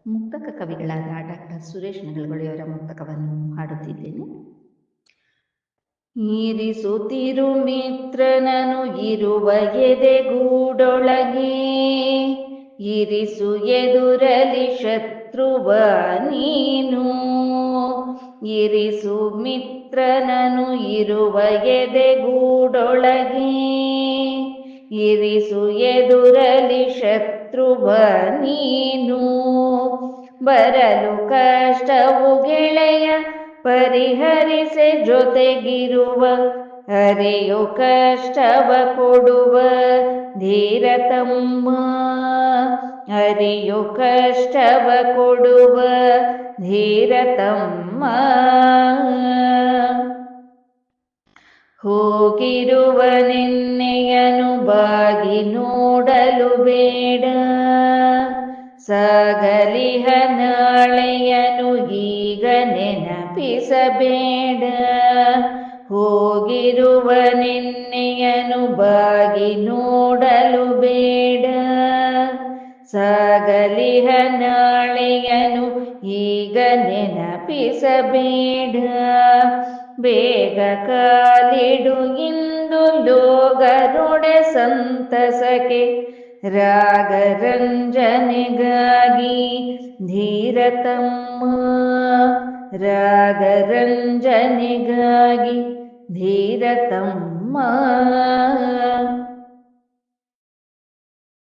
ಮುಕ್ತಕ ಕವಿಗಳಾದ doctor Suresh ನಗಲುಗಳಿಯವರ ಮುಕ್ತಕವನ್ನು ಹಾಡುತ್ತಿದ್ದೇನೆ. ಇರಿಸುತ್ತಿರು ಮಿತ್ರನನು ಇರುವ ಎದೆಗೂಡೊಳಗೆ, ಇರಿಸು ಎದುರಲಿ ಶತ್ರುವ ನೀನು. ಇರಿಸು ಮಿತ್ರನನು ಇರುವ ಎದೆಗೂಡೊಳಗೆ, ಇರಿಸು ಎದುರಲಿ ಶತ್ರುವ ನೀನು. ಬರಲು ಕಷ್ಟವು ಗೆಳೆಯ ಪರಿಹರಿಸೆ ಜೊತೆಗಿರುವ, ಅರೆಯೋ ಕಷ್ಟವ ಕೊಡುವ ಧೀರ ತಮ್ಮ. ಅರಿಯೋ ಕಷ್ಟವ ಕೊಡುವ ಧೀರ ತಮ್ಮ. ಹೋಗಿರುವ ನಿನ್ನೆಯನು ಬಾಗಿ ನೋಡಲು ಬೇಡ, ಸಾಗಲಿಹ ನಾಳೆಯನು ಈಗ ನೆನಪಿಸಬೇಡ. ಹೋಗಿರುವ ನಿನ್ನೆಯನು ಬಾಗಿ ನೋಡಲು ಬೇಡ, ಸಾಗಲಿಹ ನಾಳೆಯನು ಈಗ ನೆನಪಿಸಬೇಡ. ಬೇಗ ಕಾಲಿಡು ಇಂದು ಲೋಗರೊಡೆ ಸಂತಸಕ್ಕೆ, ರಾಗರಂಜನೆಗಾಗಿ ಧೀರ ತಮ್ಮ. ರಾಗರಂಜನೆಗಾಗಿ ಧೀರ ತಮ್ಮ.